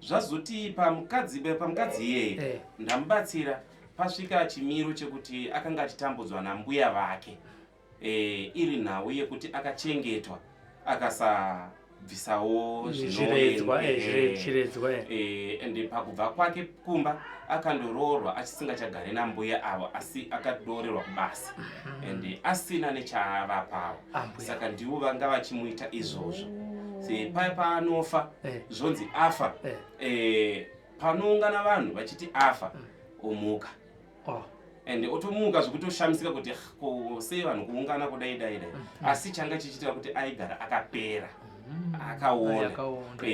zvazoti pamukadzi iyeye ndamubatsira pasvika chimiro chekuti akanga achitambudzwa nambuya vake iri nhau yekuti akachengetwa akasabvisawo chiredzwa ende pakubva kwake kumba akandoroorwa achisingachagare nambuya avo asi akadorerwa kubasa ende asina nechaavapawo saka ndivo vanga vachimuita izvozvo paya paanofa zvonzi afa panoungana vanhu vachiti afa omuka ende otomuka zvekutoshamisika kuti sei vanhu kuungana kudai asi changa chichiita kuti aigara akapera akaona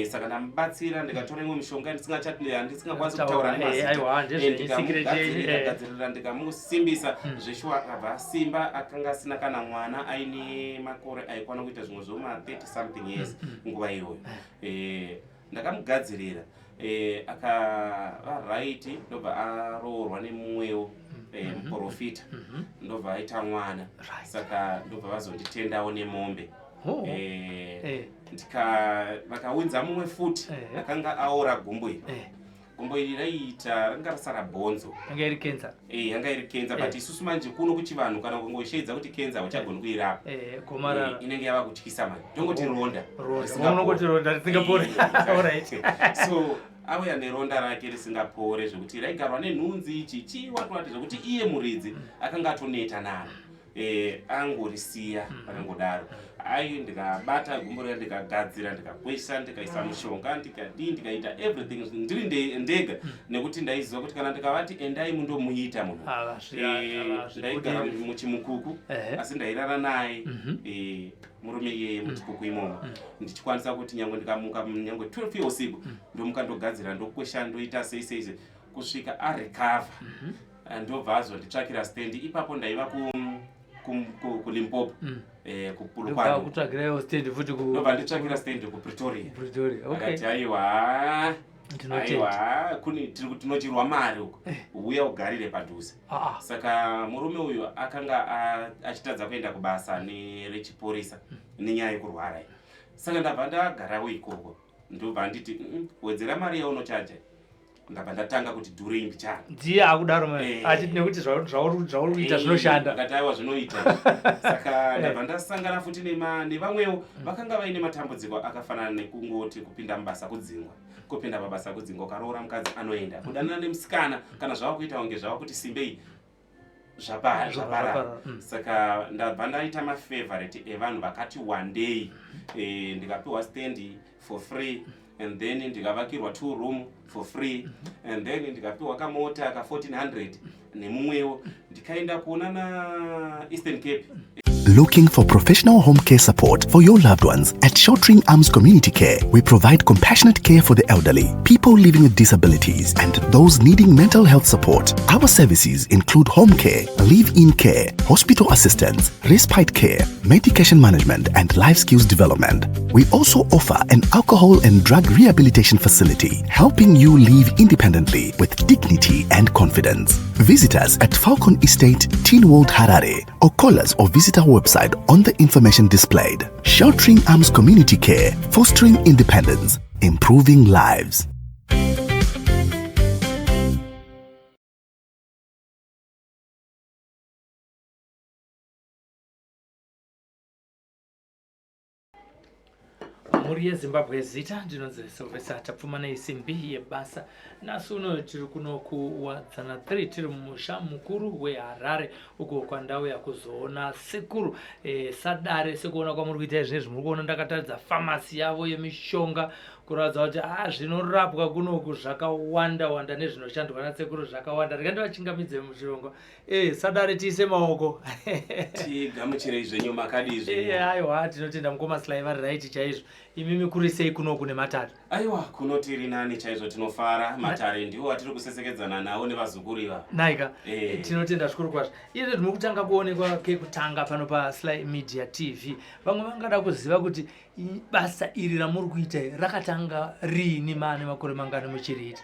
saka ndamubatsira ndikatora imwe mishonga ndisingakwanisi kutaura nemazita ndikamusimbisa zveshuwa akabva asimba akanga asina kana mwana aine makore aikwana kuita zvimwe zvoma 30 something years nguva iyoyo ndakamugadzirira akava right ndobva aroorwa nemumwewo muprofita ndobva aita mwana saka ndobva vazonditendawo nemombe vakaunza mumwe futi akanga aora gumbo iri gumbo iri raiita ranga rasara bhonzo yanga iri kenza but isusu manje kuno kuchivanhu kana kungosheedza kuti kenza uchagoni kuirapa inenge yava kutyisa manje tongoti ronda risingapore so auya neronda rake risingapore zvekuti raigarwa nenhunzi chichiwatwati zvekuti iye muridzi akanga atoneta naro angorisiya akangodaro ndikabata gumbo rake ndikagadzira ndikakwesha ndikaisa mushonga ndikaita everything ndiri ndega nekuti ndaiziva kuti kana ndikavati endai mundomuita munhu ndaigara muchimukuku asi ndairara naye murume iyeye muchikuku imomo ndichikwanisa kuti nyange ndikamuka nyange 12 yeusiku ndomuka ndogadzira ndokwesha ndoita sei kusvika arecover ndobva azonditsvakira stendi ipapo ndaiva kulimpopo kupulukwanondobva nditsvakira stendi kupretoria akati tinochirwa mari uko uya ugarire padhuze saka murume uyu akanga achitadza kuenda kubasa nerechiporisa nenyaya yekurwara saka ndabva ndagarawo ikoko ndobva nditi wedzera mari yaunochaja ndabva ndatanga kuti dhurei mbichana ndiye akudaro achiti nekuti zvauri kuita zvinoshanda akati aiwa zvinoita saka ndabva ndasangana futi nevamwewo vakanga vaine matambudziko akafanana nekungoti kupinda mabasa kudzingwa kupinda mabasa kudzingwa ukaroora mukadzi anoenda kudanana nemusikana kana zvava kuita kunge zvava kuti simbei zvaparara saka ndabva ndaita mafavorite evanhu vakati one day ndikapiwa stendi for free and then ndikavakirwa 2 room for free and then ndikapiwa kamota ka 1400 nemumwewo ndikaenda kuona na Eastern Cape. Looking for professional home care support for your loved ones? At Sheltering Arms Community Care, we provide compassionate care for the elderly, people living with disabilities, and those needing mental health support. Our services include home care, live-in care, hospital assistance, respite care, medication management, and life skills development. We also offer an alcohol and drug rehabilitation facility, helping you live independently with dignity and confidence. Visit us at Falcon Estate, Teen World Harare, or call us or visit our website on the information displayed. Sheltering Arms Community Care, fostering independence, improving lives. mhuri yeZimbabwe zita ndinonzi Sylvester tapfuma nesimbi yebasa nasuno tiri kuno kuwadzana 3 tiri mumusha mukuru weHarare uko kwandau yakuzoona sekuru sadare sekuona kwamuri kuita izvezvi muri kuona ndakataridza famasi yavo yemishonga kuratidza kuti zvinorapwa kunoku zvakawanda wanda nezvinoshandwa nasekuru zvakawanda ndikandivachingamidze muchirongwa sadare tiise maoko tigamuchire zvenyu makadi izvi aiwa tinotenda Mukoma Sly vari right chaizvo imimi kuri sei kunoku nematare aiwa kuno tiri nani chaizvo tinofara matare ndiwo atiri kusesekedzana nawo nevazukuru iva naika tinotenda zvikuru kwazvo iye ndiri kutanga kuonekwa kekutanga pano paSlyMedia TV vamwe vangada kuziva kuti basa iri ramuri kuita rakatanga rini mane makore mangani muchiriita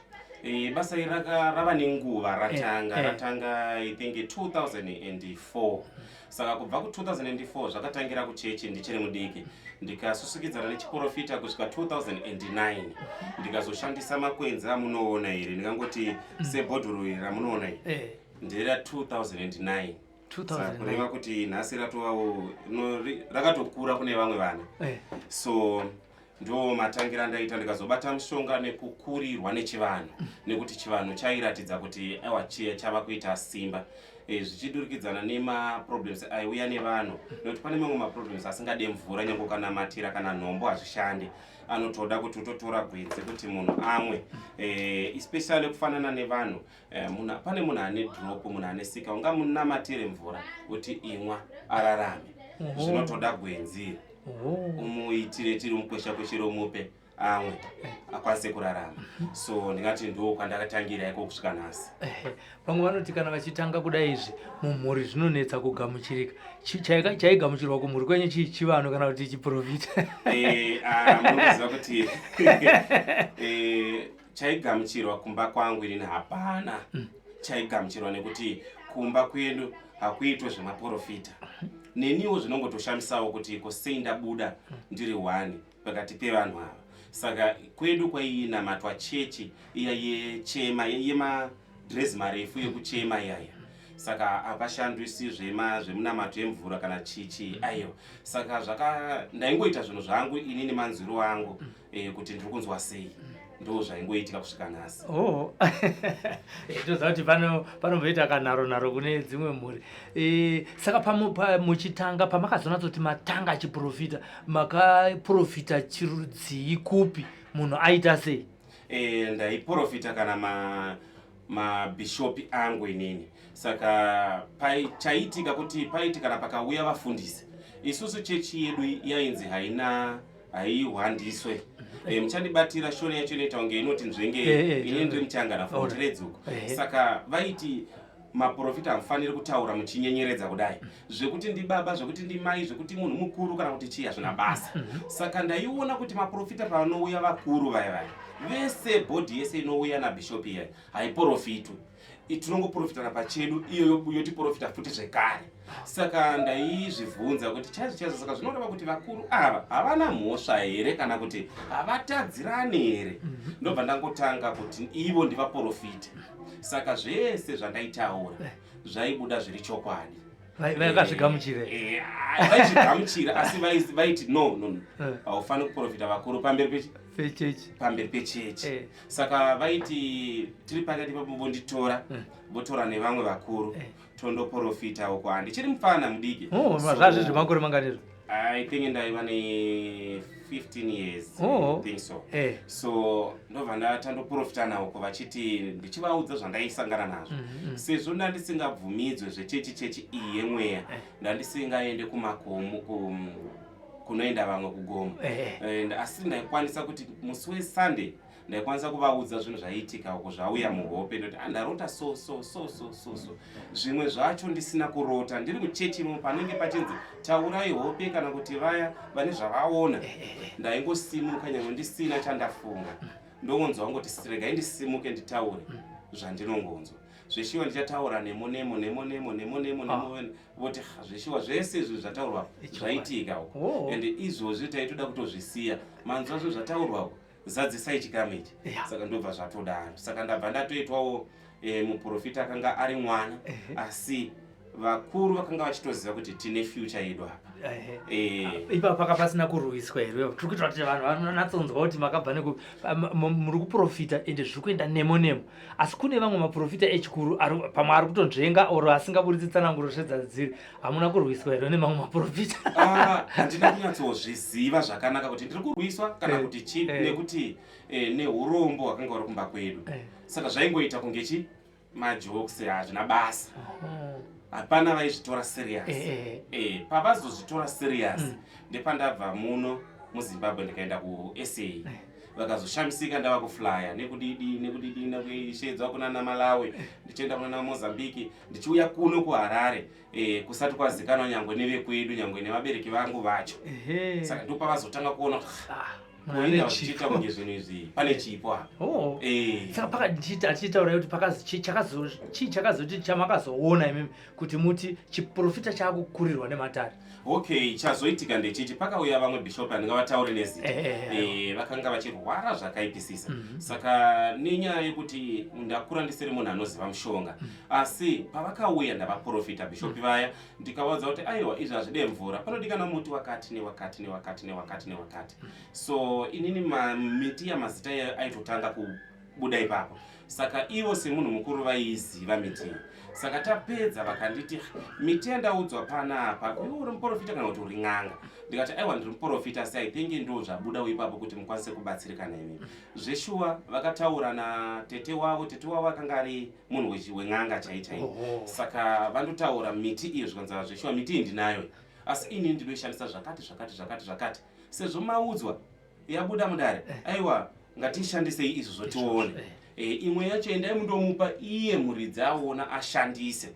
Basa rava nenguva ratanga I think 2004. Saka kubva ku 2004 zvakatangira kuchechi ndichiri mudiki. Ndikasusukidzana nechiprofita kusvika 2009. Ndikazoshandisa makwenzi amunoona iri ndingangoti sebhodhoro iri ramunoona iri. Ndera 2009. Saka kureva kuti nhasi ratovawo rakatokura kune vamwe vana. So ndo matangira ndaita ndikazobata mushonga nekukurirwa nechivanhu nekuti chivanhu chairatidza kuti aiwa chava kuita simba zvichidurikidzana nemaproblems aiuya nevanhu nekuti pane mamwe maproblems asingade mvura nyange ukanamatira kana nhombo hazvishandi anotoda kuti utotora gwenzi kuti munhu amwe especially kufanana nevanhu pane munhu ane drop munhu ane sika ungamunamatire mvura kuti imwa ararame zvinotoda gwenzi umuitire tiri mukwesha kweshiro mupe amwe akwanise kurarama. So ndingati ndo kwandakatangira iko kusvika nhasi. Vamwe vanoti kana vachitanga kudai izvi mumhuri zvinonetsa kugamuchirika. Chaigamuchirwa kumhuri kwenyu chivanhu kana kuti chiprofita? Munoziva kuti chaigamuchirwa kumba kwangu ini hapana. Chaigamuchirwa nekuti kumba kwedu hakuitwe zvemaprofita. Neniwo zvinongotoshamisawo kuti sei ndabuda ndiri wani pakati pevanhu ava. Saka kwedu kwainamatwa chechi iya yechema yemadrezi marefu yekuchema iyaya. Saka hapashandisi zvemunamato emvura kana chichi ayo. Saka ndaingoita zvinhu zvangu ini nemanzwiro wangu kuti ndiri kunzwa sei. Ndo zvaingoitika kusvika nhasi. Toziva kuti panomboita kanharo kune dzimwe mhuri. Saka muchitanga pamakazonatoti matanga achiprofita makaprofita chirudzii kupi munhu aita sei? Ndaiprofita kana mabhishopi angu inini. Saka chaitika kuti paitikana pakauya vafundisi. Isusu chechi yedu yainzi haiwandiswe. Muchandibatira shoni yacho inoita kunge inoti nzvenge ine ndiri muchangana futi redzuko. Saka vaiti maprofita amufaniri kutaura muchinyenyeredza kudai zvekuti ndi baba zvekuti ndi mai zvekuti munhu mukuru kana kuti chii hazvina basa. Saka ndaiona kuti maprofita pavanouya vakuru vaya vese bhodhi yese inouya nabhishopi iya haiprofitwi. Tinongoprofitana pachedu iyo yotiprofita futi zvekare. Saka ndaizvibvunza kuti chaizvo saka zvinoreva kuti vakuru ava havana mhosva here kana kuti havatadzirani here. Ndobva ndangotanga kuti ivo ndivaprofita. Saka zvese zvandaitaura zvaibuda zviri chokwadi. Vakazvigamuchira? Vaizvigamuchira asi vaiti no haufaniri kuprofita vakuru pamberi pechechi. Saka vaiti tiri pakati pambonditora votora nevamwe vakuru tondoprofita uko handichiri mufana mudiki. Zvazvo zvemakore manganizvo? I think ndaiva ne 15 years. I think so. So ndobva ndatandoprofita nawo vachiti ndichivaudza zvandaisangana nazvo. Sezvo ndandisingabvumidzwe zvechechi iyi yemweya ndandisingaende kumakomo kunoenda vamwe kugoma. Asi ndaikwanisa kuti musi weSunday ndaikwanisa kuvaudza zvinhu zvaiitika uko zvauya muhope ndoti ndarota so zvimwe zvacho ndisina kurota ndiri muchechi imo panenge pachinzi taurai hope kana kuti vaya vane zvavaona. Ndaingosimuka nyange ndisina chandafunga ndongonzwa ngoti regai ndisimuke nditaure zvandinongonzwa. Zveshiwa ndichataura nemo voti zveshiwa zvese izvi zvataurwa zvaitika uko ende izvozvi taitoda kutozvisiya manzwa zvo zvataurwa zadzisai chikamu ichi. Saka ndobva zvatodaro. Saka ndabva ndatoitwawo muprofita akanga ari mwana asi vakuru vakanga vachitoziva kuti tine future yedu apa. Ipa pakapasina kurwiswa here? Tiri kuita kuti vanhu vanonatsonzwa kuti makabva muri kuprofita ende zviri kuenda nemo. Asi kune vamwe maprofita echikuru pamwe ari kutonzvenga oro asingaburitsi tsananguro zvedzadziri. Hamuna kurwiswa here nemamwe maprofita? Handina kunyatsozviziva zvakanaka kuti ndiri kurwiswa kana kuti chii nekuti neurombo hwakanga huri kumba kwedu. Saka zvaingoita kunge majokes hazvina basa. Hapana vaizvitora serious. Pavazozvitora serious ndepandabva muno muZimbabwe ndikaenda kuSA. Vakazoshamisika ndava kuflya nekudidi nekuishedzwa kuna naMalawi ndichienda kuna Mozambique ndichiuya kuno kuHarare kusati kwazikanwa nyangwe nevekwedu nyangwe nevabereki vangu vacho. Saka ndipo pavazotanga kuona kuenda uchiita kunge zvinhu izvi pane chipo hapo. Saka pakati achitaura kuti pakazi chakazoti chamakazoona imimi kuti muti chiprofita chakukurirwa nematare. Okay, chazoitika ndechiti pakauya vamwe bishop andingavataure nezita. Vakanga vachirwara zvakaipisisa. Saka nenyaya yekuti ndakura ndisiri munhu anoziva mushonga. Asi pavakauya ndavaprofita bishop vaya ndikavaudza kuti aiwa izvi hazvide mvura. Panodikana muti wakati newakati. So inini miti yamazita aitotanga kubuda ipapo. Saka ivo semunhu mukuru vaiziva miti. Saka tapedza vakanditi miti yandaudzwa panapa uri muprofita kana kuti uri n'anga. Ndikati aiwa ndiri muprofita asi I think ndo zvabuda ipapo kuti mukwanise kubatsirika nemi. Zveshuwa vakataura na tete wavo akanga ari munhu wen'anga chaichai. Saka vandotaura miti iyo zvikanzi zveshuwa miti iyi ndinayo. Asi ini ndinoishandisa zvakati. Sezvo maudzwa yabuda mudare. Aiwa ngatishandisei izvo zotione. Imwe yacho endai mundomupa iye muridzi aona ashandise.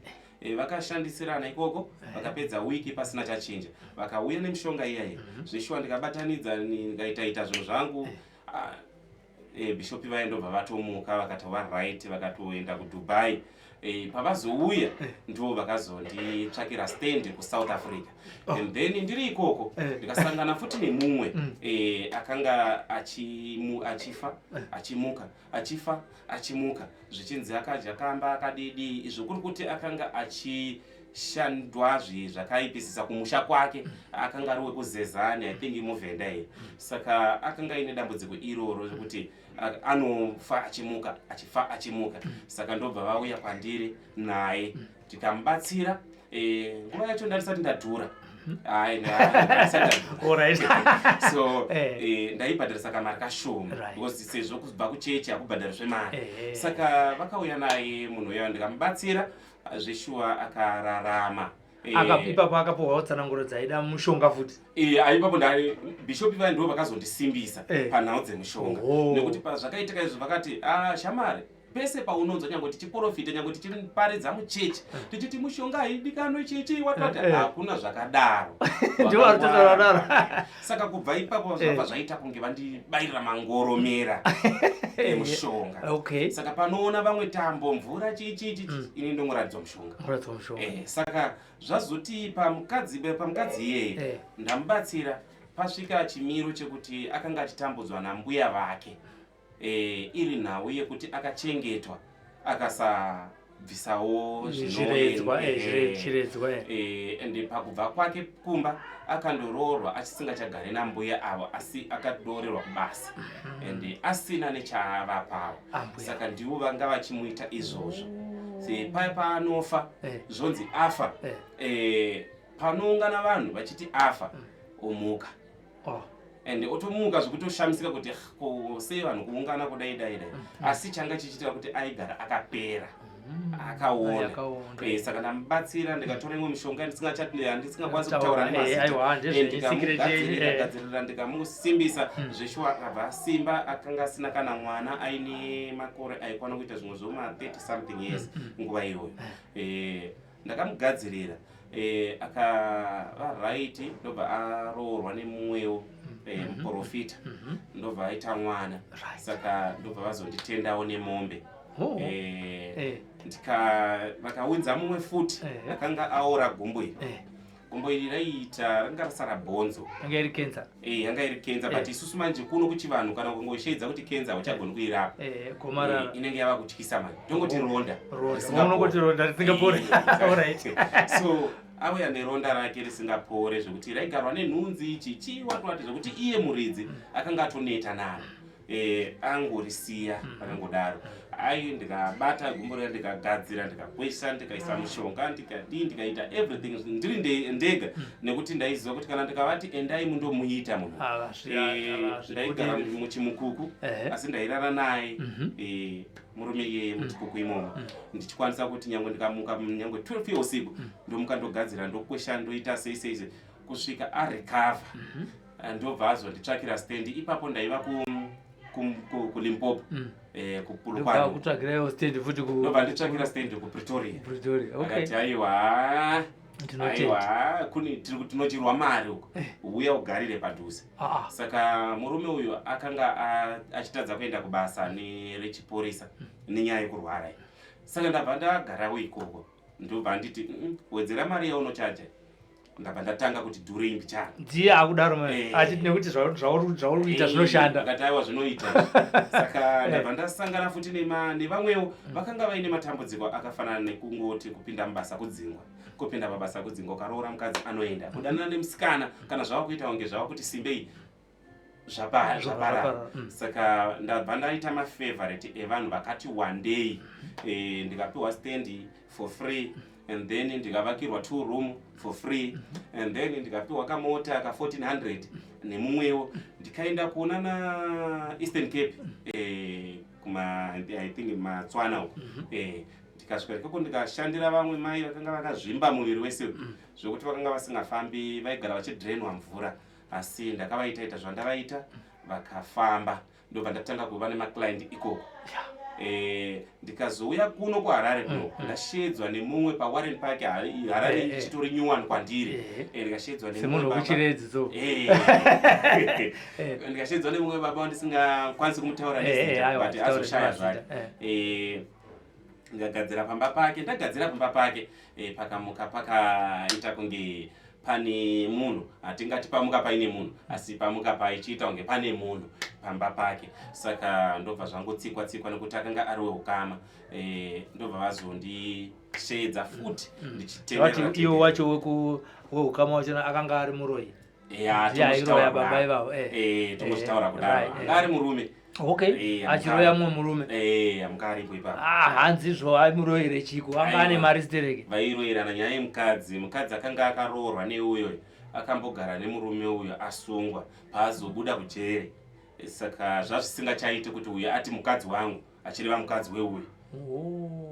Vakashandisirana ikoko vakapedza wiki pasina chachinja. Vakauya nemishonga iyayo. Zveshuwa ndikabatanidza ndikaita zvinhu zvangu. Bishop vaendobva vatomuka vakati right vakatoenda kuDubai. Pavazouya ndo vakazonditsvakira stand kuSouth Africa. And then ndiri ikoko ndikasangana futi nemumwe akanga achimuka zvichinzi akadya kamba akadidi izvo kuri kuti akanga achishandwa zvakaipisisa kumusha kwake akanga ari wekuzezani I think muvhenda here. Saka akanga ine dambudziko iroro rekuti anofa achimuka. Saka ndobva vauya kwandiri naye tikamubatsira. Nguva yacho ndarisati ndadhura. So ndaibhadharisa kamari kashoma because sezvo kubva kuchechi akubhadhariswe mari. Saka vakauya naye munhu uyo ndikamubatsira zveshuwa akararama. Ipapo akapohwa utsananguro dzaida mushonga futi. Aipapo bishop vaya ndo vakazondisimbisa panhau dzemushonga. Nekuti zvakaitika izvo vakati shamari pese paunonzwa nyange tichiprofita nyange tichiparidza muchechi tichiti mushonga haidikano chechi watati hakuna zvakadaro. Ndiwo aritotaura. Saka kubva ipapo zvabva zvaita kunge vandibayirira mangoromera emushonga. Saka panoona vamwe tambo mvura chichi ini ndongoradzwa mushonga. Saka zvazoti pamukadzi iyeye ndamubatsira pasvika chimiro chekuti akanga achitambudzwa nambuya vake. Iri nhau yekuti akachengetwa akasabvisawo zviredzwa. Ende pakubva kwake kumba akandoroorwa achisingachagare nambuya avo asi akadorerwa kubasa ende asina nechavapavo. Saka ndivo vanga vachimuita izvozvo. Paya paanofa zvonzi afa. Panoungana vanhu vachiti afa omuka. Ende otomuka zvekutoshamisika kuti sei vanhu kuungana kudai. Asi changa chichiita kuti aigara akapera. Akaona. Saka ndamubatsira ndikatora imwe mishonga ndisingakwanisi kutaura nemazita. Ndikagadzirira ndikamusimbisa zveshuwa akabva simba akanga asina kana mwana aine makore aikwana kuita zvimwe zvoma 30 something years nguva iyoyo. Ndakamugadzirira akava right ndobva aroorwa nemumwewo muprofita ndobva aita mwana. Saka ndobva vazonditendawo nemombe. Vakawinza mumwe futi akanga aora gumbo iri. Gumbo iri raiita ranga rasara bhonzo. Yanga iri cancer. Yanga iri cancer but isusu manje kuno kuchivanhu kana kungosheedza kuti cancer uchagoni kuirapa. Gomarara inenge yava kutyisa manje. Ndongoti ronda. Unongoti ronda risingapore. Alright. So auya neronda rake risingapore zvekuti raigarwa nenhunzi chichiwatwati zvekuti iye muridzi akanga atoneta naro. Angorisiya akangodaro. Ndikabata gumbo rake ndikagadzira ndikakwesha ndikaisa mushonga ndikaita everything ndiri ndega nekuti ndaiziva kuti kana ndikavati endai mundomuita munhu. Ndaigara muchimukuku asi ndairara naye murume iyeye muchikuku imomo. Ndichikwanisa kuti nyange ndikamuka nyange 12 yeusiku ndomuka ndogadzira ndokwesha ndoita sei kusvika arecover. Ndobva azonditsvakira stand. Ipapo ndaiva kuLimpopo kupulukwana kutsvagira stand futi ndobva nditsvakira stand kuPretoria. Okay. Akati aiwa aiwa tinochirwa mari uko uya ugarire padhuze. Saka murume uyu akanga achitadza kuenda kubasa nerechipurisa nenyaya yekurwara. Saka ndabva ndagarawo ikoko ndobva nditi wedzera mari yaunochaja. Ndabva ndatanga kuti dhuri imbichana ndiye akudaro mari achiti nekuti zvauri kuita zvinoshanda. Akati aiwa zvinoita. Saka ndabva ndasangana futi nevamwewo vakanga vaine matambudziko akafanana nekungoti kupinda mubasa kudzingwa. Kupinda mabasa kudzingwa ukaroora mukadzi anoenda kudanana nemusikana kana zvava kuita kunge zvava kuti simbei zvapara. Saka ndabva ndaita mafavorite evanhu vakati one day ndikapiwa stand for free and then ndikavakirwa 2 room for free and then ndikapiwa kamota ka 1400 nemumwewo ndikaenda kuona na Eastern Cape kuma I think matswana uko ndikasvika ikoko ndikashandira vamwe mai vakanga vakazvimba muviri wese zvokuti vakanga vasingafambi vaigara vachidrenwa mvura asi ndakavaita zvandavaita vakafamba ndobva ndatanga kuva nemaclient ikoko. Ndikazouya kuno kuHarare kuno ndashedzwa nemumwe paWarren Park Harare ichitori nyuwani kwandiri. Ndikashedzwa nemumwe kuchiredzo ndikashedzwa nemumwe baba wandisingakwanisi kumutaura nezita but azoshaya zvake. Ndakagadzira pamba pake ndagadzira pamba pake pakamuka pakaita kunge pane munhu atingati pamuka paine munhu asi pamuka paichiita kunge pane munhu pamba pake. Saka ndobva zvangotsikwa nekuti akanga ari weukama. Ndobva vazondishedza futi ndichitendera kuti iwo wacho weukama wacho akanga ari muroyi. Tomochitaura baba ivavo tomochitaura kudaro anga ari murume. Okay, achiroya mumwe murume. Amka aripo ipapo. Hanzizvo aimuroyere chiko anga ane mari stereke. Vairoyerana nyaya yemukadzi. Mukadzi akanga akaroorwa neuyo akambogara nemurume uyo asungwa paazobuda kujere. Saka zvazvisingachaite kuti uyu ati mukadzi wangu achireva mukadzi weuyu.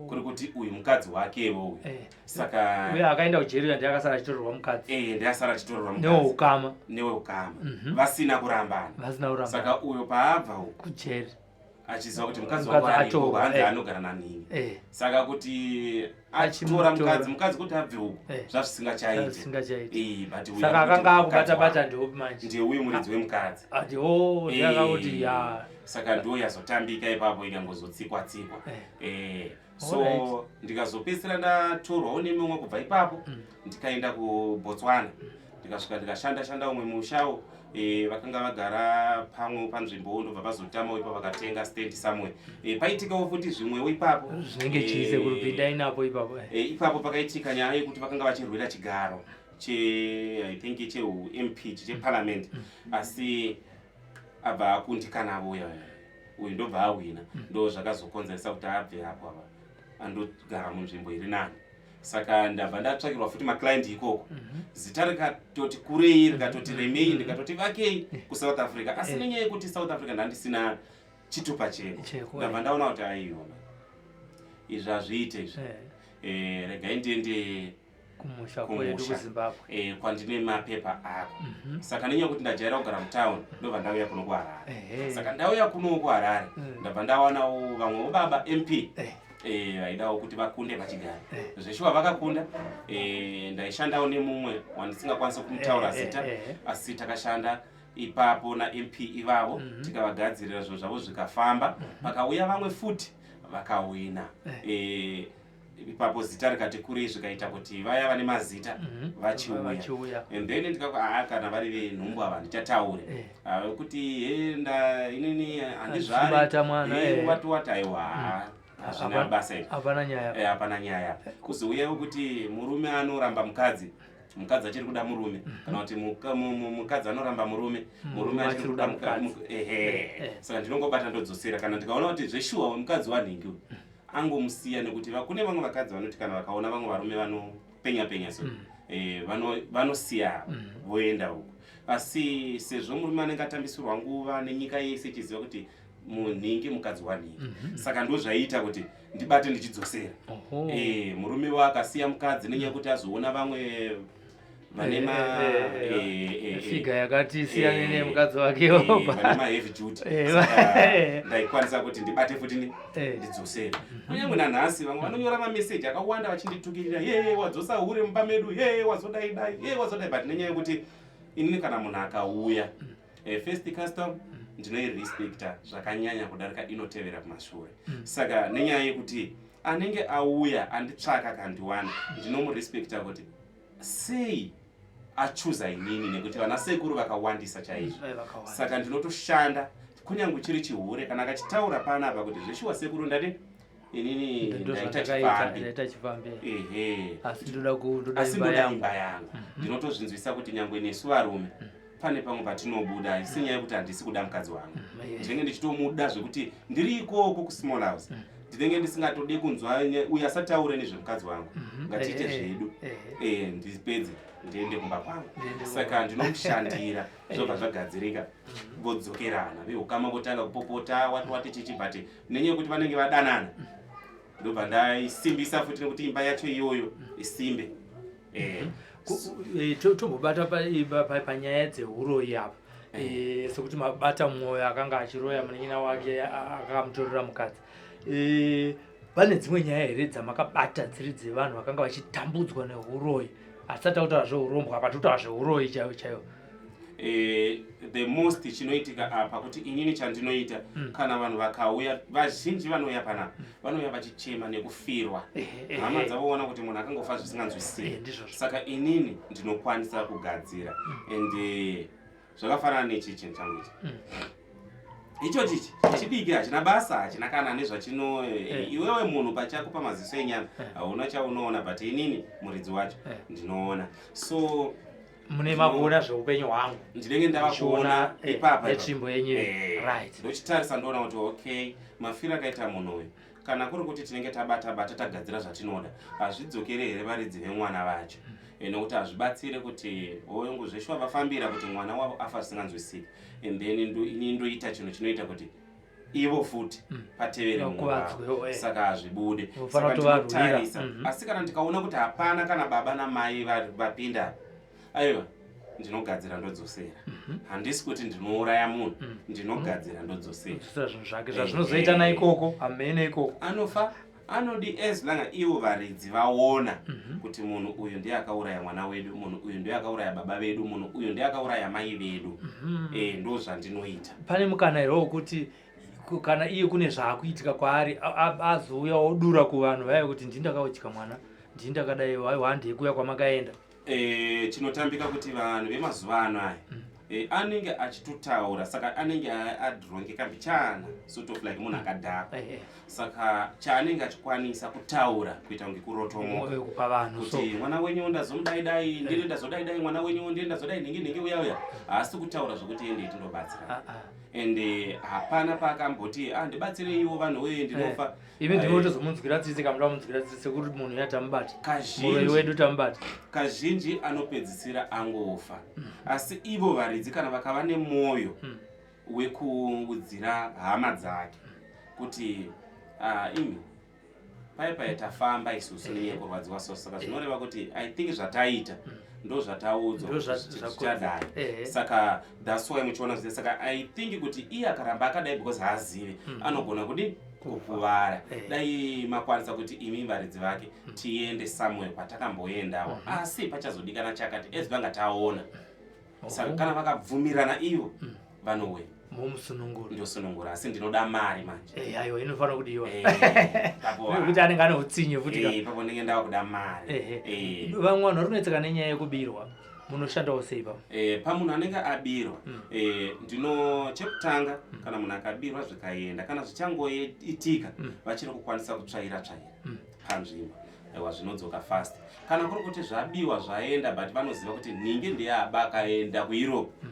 Kuri kuti uyu mukadzi wakewo uyu. Saka uyu akaenda kujere ndiye akasara achitorerwa mukadzi. Ndiye asara achitorerwa mukadzi. Neweukama. Vasina kurambana. Saka uyu paabva kujere achiziva kuti mukadzi wangu aripo hanzi anogara nanini. Saka kuti achitora mukadzi kuti abve uko zvazvisingachaite. Saka akanga akubata ndopi manje? Ndiye uyu muridzi wemukadzi. Ndakakuti saka ndo yazotambika ipapo ikangozotsikwa. So ndikazopedzisira ndatorwawo nemumwe kubva ipapo ndikaenda kuBotswana ndikasvika ndikashanda umwe mushawo. Vakanga vagara pamwe panzvimbo ndobva vazotamawo ipapo vakatenga stand somewhere. Paitikawo futi zvimwewo ipapo zvinenge chiise kurupinda inapo ipapo. Ipapo pakaitika nyaya yekuti vakanga vachirwira chigaro I think cheMP cheparliament asi abva akundikana uyu ndobva awina. Ndo zvakazokonzeresa kuti abve apo apa andogara munzvimbo iri nani. Saka ndabva ndatsvakirwa futi maclient ikoko. Zita rikatoti kurei rikatoti remei ndikatoti vakei kuSouth Africa asi nenyaya yekuti South Africa ndandisina chitupa cheko ndabva ndaona kuti aiona izvi hazviite izvi. Regai ndiende kumusha kwedu kuZimbabwe kwandine mapepa ako. Saka nenyaya yekuti ndajaira kugara mutown ndobva ndauya kuno kuHarare. Saka ndauya kuno kuHarare ndabva ndawanawo vamwe baba MP vaidawo kuti vakunde pachigaro. Zveshuwa vakakunda. Ndaishandawo nemumwe wandisingakwanisa kumutaura zita asi takashanda ipapo naMP ivavo tikavagadzirira zvinhu zvavo zvikafamba. Vakauya vamwe futi vakawina. Ipapo zita rikati kurei zvikaita kuti vaya vane mazita vachiuya. And then ndikati kana vari venhumbu ava ndichataure kuti inini handizvari wati aiwa hazvina basa iri. Hapana nyaya. Kuzouyawo kuti murume anoramba mukadzi achiri kuda murume kana kuti mukadzi anoramba murume achiri kuda mukadzi. Saka ndinongobata ndodzosera kana ndikaona kuti zveshuwa mukadzi wanhingi angomusiya nekuti kune vamwe vakadzi vanoti kana vakaona vamwe varume vanopenya so vanosiya voenda uko. Asi sezvo murume anenge atambisirwa nguva nenyika yese ichiziva kuti munhingi mukadzi wanhingi. Saka ndo zvaiita kuti ndibate ndichidzosera. Murume akasiya mukadzi nenyaya yekuti azoona vamwe vanema figa yakati siyana nemukadzi wake opa vanema heavy duty ndaikwanisa kuti ndibate futi ndidzosere kunyange nanhasi vamwe vanonyora mameseji akawanda vachinditukirira wadzosa hure mumba medu wazodai wazodai but nenyaya yekuti inini kana munhu akauya first custom ndinoirespecta zvakanyanya kudarika inotevera kumashure saka nenyaya yekuti anenge auya anditsvaka kandiwana ndinomurespecta kuti sei achuza inini nekuti vana sekuru vakawandisa chaizvo saka ndinotoshanda kunyange chiri chihure kana akachitaura panapa kuti zveshuwa sekuru ndati inini ndaita chifambi asi ndoda imba yangu ndinotozvinzwisa kuti nyangwe nesu varume pane pamwe patinobuda senyaya yekuti handisi kuda mukadzi wangu ndinenge ndichitomuda zvekuti ndiri ikoko kusmall house ndinenge ndisingatodi kunzwa uyu asataure nezvemukadzi wangu ngatiite zvedu ndipedze ndiende kumba kwangu saka ndinomushandira zvobva zvagadzirika vodzokerana veukama votanga kupopota wati chichibhati nenyaya yekuti vanenge vadanana ndobva ndaisimbisa futi nekuti imba yacho iyoyo isimbe tombobata panyaya dzeuroyi apa sekuti mabata mwoyo akanga achiroya munin'ina wake akamutorera mukadzi pane dzimwe nyaya here dzamakabata dziri dzevanhu vakanga vachitambudzwa neuroyi asati tautaura zveurombwa patotaura zveuroyi chaivo chaivo the most chinoitika apa kuti inini chandinoita kana vanhu vakauya vazhinji vanouya panapa vanouya vachichema nekufirwa hama dzavoona kuti munhu akangofa zvisinganzwisiri saka inini ndinokwanisa kugadzira and zvakafanana nechi chinhu changu ichi icho chichi chidiki hachina basa hachina kana nezvachino iwewe munhu pachako pamaziso enyama hauna chaunoona but inini muridzi wacho ndinoona so mune makuona zveupenyu hwangu ndinenge ndavakuona ipapa netsvimbo yenyu right ndochitarisa ndoona kuti okay mafiro akaita munhu uyu kana kuri kuti tinenge tabata tagadzira zvatinoda hazvidzokere here varidzi vemwana vacho nekuti hazvibatsire kuti oyongu zveshuwa vafambira kuti mwana wavo afa zvisinganzwisiki and then ini ndoita chinhu chinoita kuti ivo futi patevere munhu wavo saka hazvibude saka ndinotarisa asi kana ndikaona kuti hapana kana baba namai vapinda aiwa ndinogadzira ndodzosera handisi kuti ndinouraya munhu ndinogadzira ndodzosera zvinhu zvake zvazvinozoita naikoko hamene ikoko anofa anodi as langa ivo varidzi vaona kuti munhu uyu ndiye akauraya mwana wedu munhu uyu ndiye akauraya baba vedu munhu uyu ndiye akauraya mai vedu ndo zvandinoita pane mukana here wokuti kana iye kune zvaakuitika kwaari azouya odura kuvanhu vaya kuti ndindakautyika mwana ndindakadai handei kuya kwamakaenda chinotambika kuti vanhu vemazuva ano aya anenge achitotaura saka anenge adhirongeka mbichana sort of like munhu akadhakwa saka chaanenge achikwanisa kutaura kuita kunge kurotomoka kupa vanhu kuti mwana wenyu ndazomudaidai ndiri ndazodaidai mwana wenyu ndiri ndazodai nhingi uya haasi kutaura zvokuti ende tinobatsira ende hapana paakamboti ndibatsire iwo vanhu weye ndinofa ivi ndinotozomunzwira tsitsi kamuda munzwira tsitsi sekuti munhu yatamubata muroyi wedu tamubata kazhinji anopedzisira angofa asi ivo varidzi kana vakava nemwoyo wekuudzira hama dzake kuti imi pai tafamba isusu nenyaya yekurwadziwa so saka zvinoreva kuti I think zvataita ndo zvataudzwa zvichadai saka that's why muchiona zvese saka I think kuti iye akaramba akadai because haazive anogona kudi kukuvara dai makwanisa kuti imi varidzi vake tiende somewhere kwatakamboendawo asi pachazodikana chakati ezvanga taona saka kana vakabvumirana ivo vanowena ndosunungura asi ndinoda mari manje aiwa inofanira kudiwa kuti anenge ane utsinye futi papo ndinenge ndava kuda mari vamwe vanhu vari kunetseka nenyaya yekubirwa munoshandawo sei papo pamunhu anenge abirwa chekutanga kana munhu akabirwa zvikaenda kana zvichangoitika vachiri kukwanisa kutsvaira panzvimbo aiwa zvinodzoka fast kana kuri kuti zvabiwa zvaenda but vanoziva kuti nhingi ndiye aba akaenda kueurope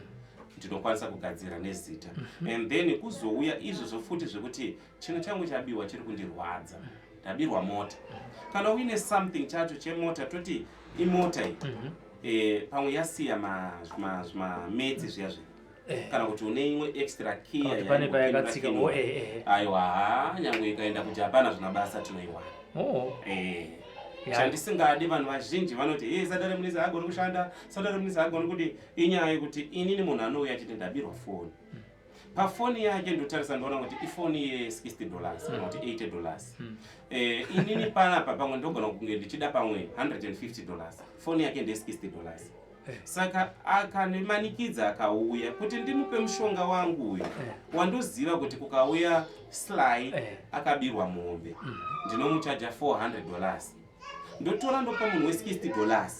ndinokwanisa kugadzira nezita and then kuzouya izvozvo futi zvekuti chinhu changu chabiwa chiri kundirwadza ndabirwa mota kana uine something chacho chemota toti imota iyi pamwe yasiya zvimametsi zviya kana kuti une imwe extra key aiwa nyange ikaenda kuti hapana zvina basa tinoiwana chandisingadi vanhu vazhinji vanoti sadare munisi agoni kushanda sadare munisi agoni kuti inyaya yekuti inini munhu anouya achiti ndabirwa foni pafoni yake ndotarisa ndoona kuti ifoni ye$60 kana kuti $80 inini panapa pamwe ndogona kunge ndichida pamwe $150 foni yake ndeye$60 saka akanimanikidza akauya kuti ndimupe mushonga wangu uyu wandoziva kuti kukauya Sly akabirwa mombe ndinomuchaja $400 ndotora ndopa munhu we$60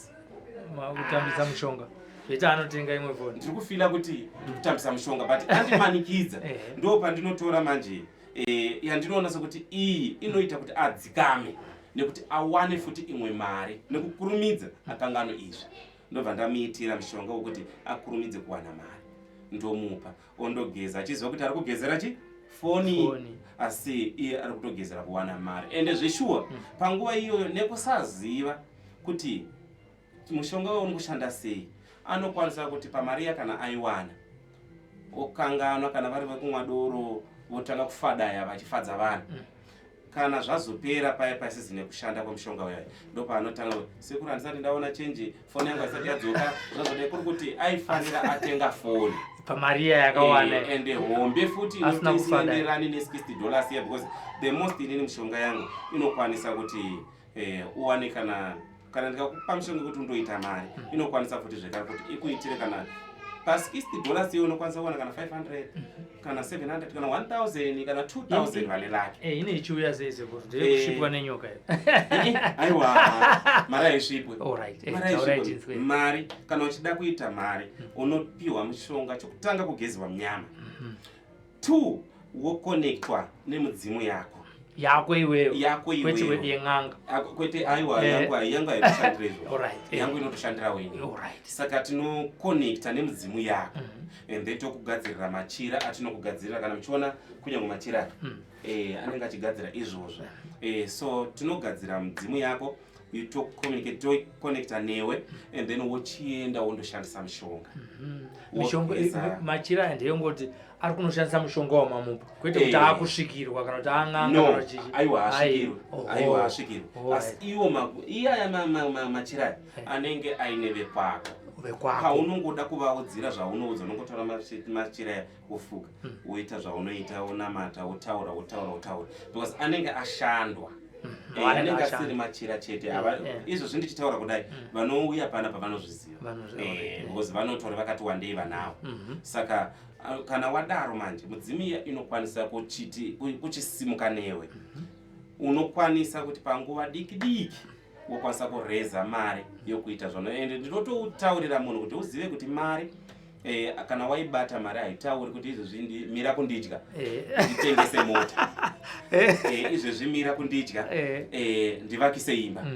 kutambisa mushonga zveta anotenga imwe foni ndiri kufila kuti ndikutambisa mushonga but andimanikidza ndo pandinotora manje yandinoona sokuti iyi inoita kuti adzikame nekuti awane futi imwe mari nekukurumidza akangano izvi ndobva ndamuitira mushonga wokuti akurumidze kuwana mari ndomupa ondogeza achiziva kuti ari kugezera foni asi iye ari kutogezera kuwana mari ende zveshuwa panguva iyoyo nekusaziva kuti mushonga uyu unokushanda sei anokwanisa kuti pamari kana aiwana okanganwa kana vari vekumwa doro votanga kufadaya vachifadza vanhu kana zvazopera paya pasizine kushanda kwemushonga uyayo ndopaanotanga sekuru handisati ndaona chenji foni yangu haisati yadzoka zvazodai kuri kuti aifanira atenga foni pamariya yakawanda ende hombe futi inoenderani ne$60 iya because the most inini mushonga yangu inokwanisa kuti uwane kana ndikakupa mushonga kuti undoita mari inokwanisa futi zvekare kuti ikuitire kana pa$60 iyo unokwanisa kuwana kana 500 kana 700 kana 1000 kana 2000 vale lake ine ichiuya zeze kuti ndiri kushipwa nenyoka aiwa mari aishipwe alright mari kana uchida kuita mari unopiwa mushonga chokutanga kugezwa munyama 2 wokonectwa nemudzimu yako iweyo kwete yeng'anga kwete aiwa yangu aikushandirezvo yangu inotoshandira weni saka tinokonecta nemudzimu yako and then tokugadzirira machira atinokugadzirira kana muchiona kunyange machira anenge achigadzira izvozvo so tinogadzira mudzimu yako tokonecta newe and then wochienda wondoshandisa mushonga machira ndeyongoti ari kunoshandisa mushonga wamamupo kwete kuti akusvikirwa kana kuti ang'anga aiwa asvikirwa asi iwo iyaya machira anenge aine vekwako paunongoda kuvaudzira zvaunoudza unongotora machira wofuka woita zvaunoita wonamata wotaura because anenge ashandwa anenge asiri machira chete izvozvi ndichitaura kudai vanouya panapa vanozviziva because vanotori vakati wandei vanavo saka kana wadaro manje mudzimiya inokwanisa kuchisimuka newe unokwanisa kuti panguva diki wokwanisa kureza mari yokuita zvona ende ndinototaurira munhu kuti uzive kuti mari kana waibata mari haitauri kuti izvozvi mira kundidya nditengese mota izvozvi mira kundidya ndivakise imba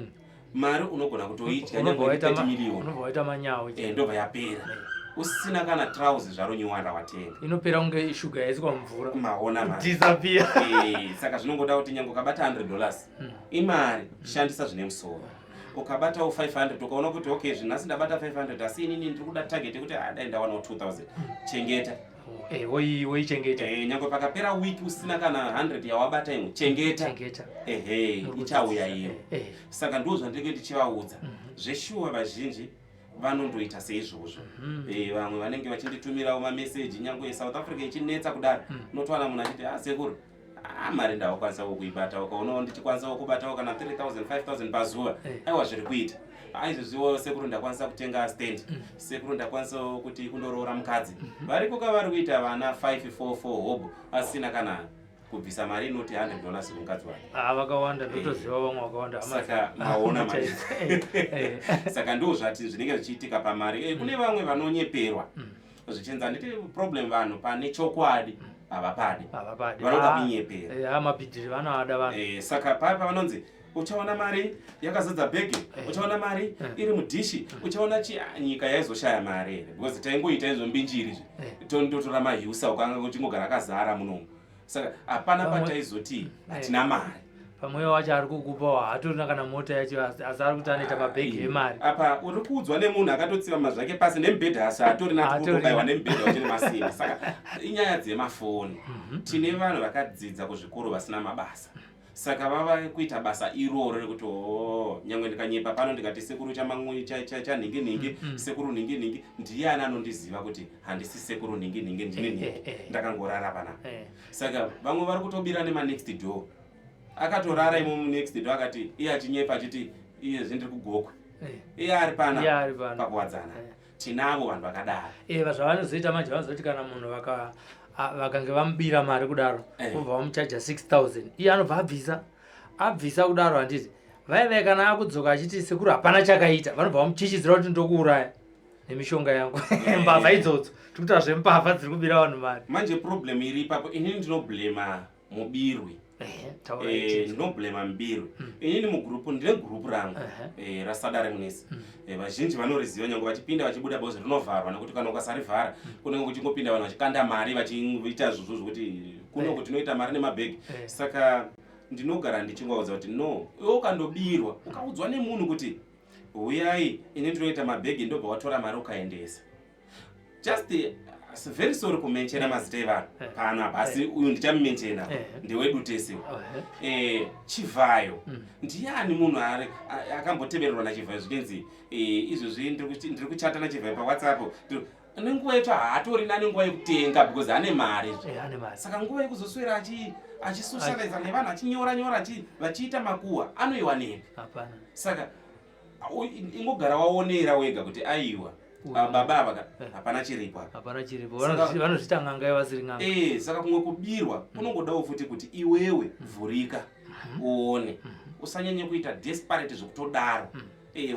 mari unogona kutoidya nyange miliyoni ndobva yapera usina kana trouser zvaro nyuwanda watenga inopera kunge shuga yaiswa mvura maona disappear saka zvinongoda kuti nyange ukabata $100 imari shandisa zvine musoro ukabatawo 500 ukaona kuti okay zvinasi ndabata 500 asi inini ndiri kuda target yekuti dai ndawanawo 2000 chengeta woichengeta nyange pakapera wiki usina kana 100 yawabata imwe chengeta ichauya iyo saka ndozvandinenge ndichivaudza zveshuwa vazhinji vanondoita seizvozvo vamwe vanenge vachinditumirawo mameseji nyange South Africa ichinetsa kudaro unotowana munhu achiti sekuru mari ndawakwanisa kuibata ukaonawo ndichikwanisawo kubatawo kana 3000 5000 pazuva aiwa zviri kuita aizvozviwo sekuru ndakwanisa kutenga stand sekuru ndakwanisawo kuti kundoroora mukadzi variko kavari kuita vana 544 hobo asina kana kubvisa mari inoti $100 kumukadzi wake vakawanda ndotoziva vamwe vakawanda saka maona mari saka ndo zvati zvinenge zvichiitika pamari kune vamwe vanonyeperwa zvichenza nditi problem vanhu pane chokwadi havapadi vanoda kunyepera mabhidhiri vanoada vanhu saka papa vanonzi uchaona mari yakazadza bhegi uchaona mari iri mudhishi uchaona nyika yaizoshaya mari here because taingoita izvo mbinjiri tondotora mahiusa ukanga kuchingogara akazara munomu saka hapana pataizoti hatina mari pamweyo wacho ari kukupawo hatorina kana mota yacho asi ari kuti anoita mabhegi emari apa uri kuudzwa nemunhu akatotsiva mazvake pasi nemubhedha asi hatorina kutobayiwa nemubhedha uchine masimba saka inyaya dzemafoni tine vanhu vakadzidza kuzvikoro vasina mabasa saka vava kuita basa iroro rekuti nyangwe ndikanyepa pano ndikati sekuru chanhingi sekuru ningi ndiyani anondiziva kuti handisi sekuru ningi ndine ndakangorara panapa. Saka vamwe vari kutobira next door, akatorara imo next door akati iye achinyepa achiti iye zvindiri kugokwe iye ari pana pakuwadzana. Tinavo vanhu vakadaro. Zvavanozoita manje vanozoti kana munhu vakange vamubira mari kudaro obva vamuchaja 6000 iye anobva abvisa kudaro. Handiti vaive kana akudzoka achiti sekuru hapana chakaita, vanobva vamuchichidzira kuti ndokuuraya nemishonga yangu mbavha idzodzo tikuita zvembavha dziri kubira vanhu mari. Manje problem iri ipapo, inini ndinoblema mubirwi, ndinoblema mubirwi. Inini mugrupu ndine grupu rangu rasadare munisi, vazhinji vanoriziva nyangwe vachipinda vachibuda bhozi rinovharwa nekuti kana ukasarivhara kunenge kuchingopinda vanhu vachikanda mari vachiita zvuzvu zvokuti kuno tinoita mari nemabhegi. Saka ndinogara ndichingoudza kuti no, iwe ukandobirwa ukaudzwa nemunhu kuti uyai ini ndinoita mabhegi ndobva watora mari ukaendesa, just very sorry kumenchena mazita evanhu pano apa, asi uyu ndichamumenchena ndewedu tese. Chivhayo ndiani munhu akambotevererwa nachivhayo zvichinzi izvozvi ndiri kuchata nachivhayo paWhatsApp, nenguva yetu haatorina nenguva yekutenga because ane mari. Saka nguva yekuzoswera achisocializa nevanhu achinyora vachiita makuhwa anoiwanepi? Saka ingogara waonera wega kuti aiwa baba hapana chiripo vanozvita nganga yavasiri nganga. Saka kumwe kubirwa kunongodawo futi kuti iwewe vhurika uone, usanyanye kuita desperate zvokutodaro.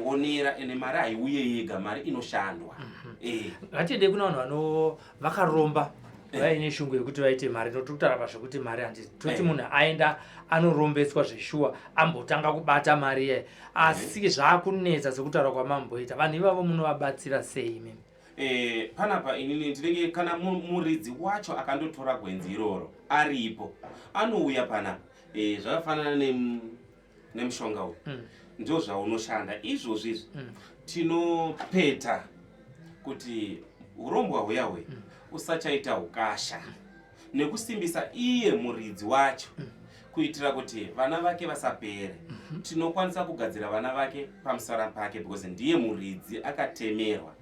Onera ene mari haiuye yega, mari inoshandwa. Ngatiende kuna vanhu vakaromba vaine shungu yekuti vaite mari, notokutaura pazvekuti mari handisi toti munhu aenda anorombeswa zveshuwa ambotanga kubata mari iye, asi zvaakunetsa sekutaura kwamamboita. Vanhu ivavo munovabatsira sei imimi? Panapa inini ndinenge kana muridzi wacho akandotora gwenzi iroro aripo anouya panapa, zvakafanana nemushonga uyu ndio zvaunoshanda izvozvi. Tinopeta kuti urombwa huyahwe usachaita ukasha nekusimbisa iye muridzi wacho kuitira kuti vana vake vasapere. Tinokwanisa kugadzira vana vake pamusara pake because ndiye muridzi akatemerwa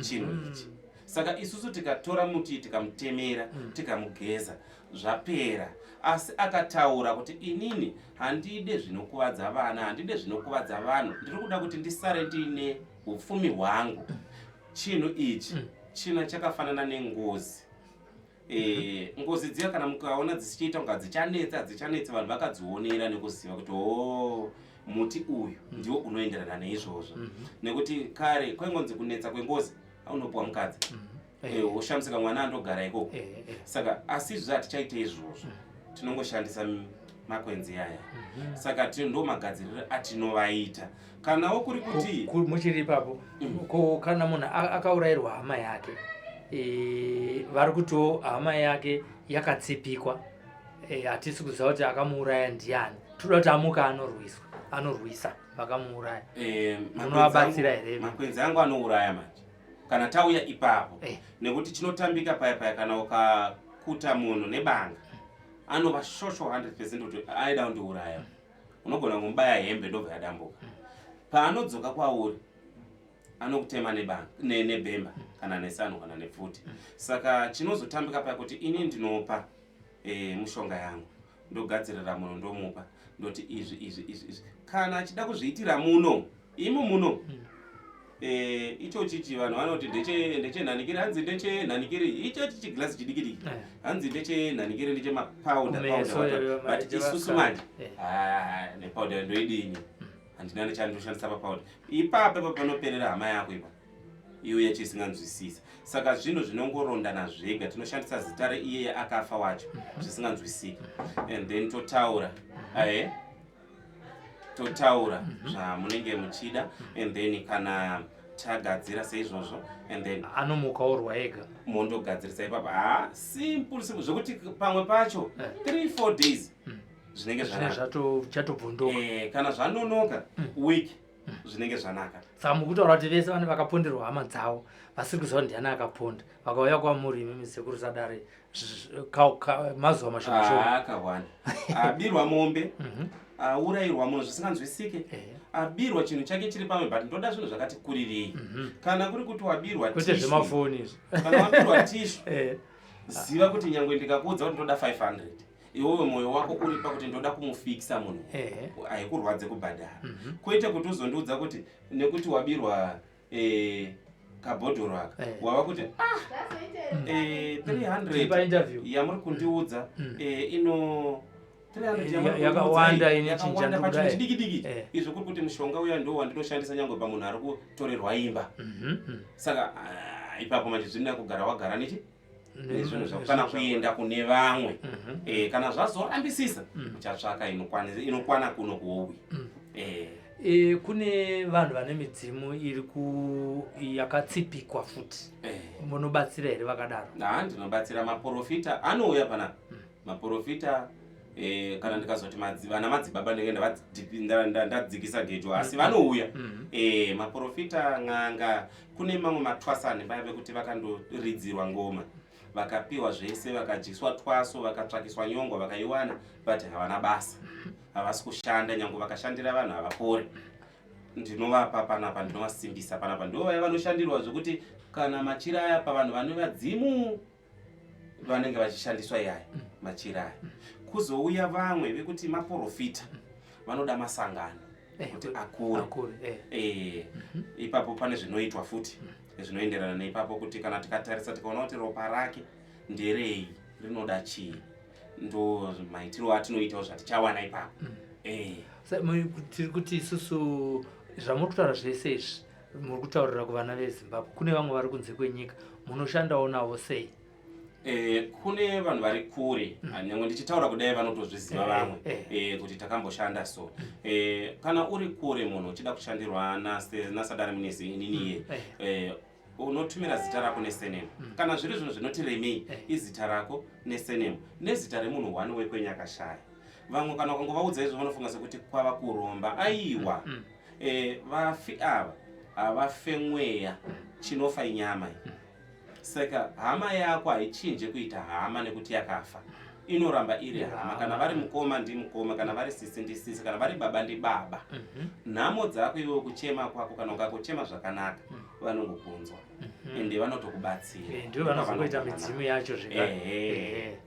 chinhu ichi. Saka isusu tikatora muti tikamutemera tikamugeza zvapera, asi akataura kuti inini handide zvinokuvadza vana, handide zvinokuvadza vanhu, ndiri kuda kuti ndisare ndine upfumi hwangu. Chinhu ichi china chakafanana nengozi. Ngozi dziya kana mukaona dzichiita kunga dzichanetsa vanhu vakadzionera nekuziva kuti muti uyu ndiwo unoenderana neizvozvo. Nekuti kare kwaingonzi kunetsa kwengozi aunopuwa mukadzi, woshamisika mwana andogara ikoko. Saka asi izvozvo hatichaite izvozvo, tinongoshandisa makwenzi aya. Saka ndo magadziriro atinovaita. Kanawo kuri kuti muchiri ipapo kana munhu akaurayirwa hama yake, vari kutiwo hama yake yakatsipikwa, hatisi kuziva kuti akamuuraya ndiani, toda kuti amuka anorwisa vakamuuraya. Munovabatsira here? Makwenzi angu anouraya manje kana tauya ipapo, nekuti chinotambika paya kana ukakuta munhu nebanga anova shosho 100% kuti aida kundiuraya. Unogona kumubaya hembe ndobva yadambuka. Paanodzoka kwauri anokutema nebhemba kana nesano kana nepfuti. Saka chinozotambika paya kuti ini ndinopa mushonga yangu ndogadzirira munhu ndomupa ndoti izvi kana achida kuzviitira muno ichochi vanhu vanoti ndechenhanikiri, hanzi ndechenhanikiri icho chiglasi chidikidiki, hanzi ndechenhanikiri ndechemapauda but isusu manje nepauda ndoidini handina nechandoshandisa papauda. Ipapo panoperera hama yako ipa iyo yachisinganzwisisa. Saka zvinhu zvinongorondana zvega, tinoshandisa zita reiye akafa wacho zvisinganzwisiki, and then totaura zvamunenge muchida, and then kana tagadzira seizvozvo, and then anomukaurwa ega mondogadzirisa ipapo. Simple zvokuti pamwe pacho 3-4 days zvinenge zvatobvunduka. Kana zvanonoka week zvinenge zvanaka. Saka mukutaura kuti vese vane vakaponderwa hama dzavo vasiri kuziva kuti ndiani akaponda vakauya kwamuri imi sekuru Sadare mazuva mashoma akawanda abirwa mombe aurayirwa munhu zvisinganzwisike abirwa chinhu chake chiri pamwe but ndoda zvinhu zvakati kurirei kana kuri kuti wabirwa zvemafoni kana wabirwa tishu ziva kuti nyangwe ndikakuudza kuti ndoda 500 iwewe moyo wako uri pakuti ndoda kumufikisa munhu haikurwadze kubhadhara kwete kuti uzondiudza kuti nekuti wabirwa kabhodhoro aka wava kuti 300 yamuri kundiudza ino 300 yakawanda inechinja chidiki izvo kuri kuti mushonga uya ndo wandinoshandisa nyangwe pamunhu ari kutorerwa imba saka ipapo manje zvina kugara wagara nechi nezvinhu zvakana kuenda kune vamwe kana zvazorambisisa uchatsvaka inokwana kuno kuwowi kune vanhu vane midzimu iri yakatsipikwa futi munobatsira here vakadaro? Ndinobatsira maprofita anouya pana maprofita kana ndikazoti vana madzibaba ndadzikisa gejo asi vanouya maprofita ng'anga kune mamwe matwasani vaive kuti vakandoridzirwa ngoma vakapiwa zvese vakajiswa twaso vakatsvakiswa nyongo vakaiwana but havana basa havasi kushanda nyange vakashandira vanhu havapori ndinovapa panapa ndinovasimbisa panapa ndivo vaya vanoshandirwa zvokuti kana machira aya pavanhu vane vadzimu vanenge vachishandiswa iyaya machira aya kuzouya vamwe vekuti maprofita vanoda masangano kuti akure ipapo pane zvinoitwa futi zvinoenderana neipapo kuti kana tikatarisa tikaona kuti ropa rake nderei rinoda chii ndo maitiro atinoitawo zvatichawana ipapo tiri kuti isusu zvamuri kutaura zvese izvi muri kutaurira kuvana veZimbabwe kune vamwe vari kunze kwenyika munoshandawo navo sei? Kune vanhu vari kure nyangwe ndichitaura kudai vanotozviziva vamwe kuti takamboshanda so kana uri kure munhu uchida kushandirwa nasadare munezi ininiye unotumira zita rako nesenemu kana zviri zvinhu zvinotiremei izita rako nesenemu nezita remunhu wani wekwenyu akashaya vamwe kana ukangovaudza izvo vanofunga sekuti kwava kuromba aiwa vafi ava havafe mweya chinofa inyama saka hama yako haichinje kuita hama nekuti yakafa inoramba iri hama kana vari mukoma ndimukoma kana vari sisi ndisisi kana vari baba ndibaba nhamo dzako iwe kuchema kwako kana ukakuchema zvakanaka vanongokunzwa ende vanotokubatsira ndivo vanozoita midzimu yacho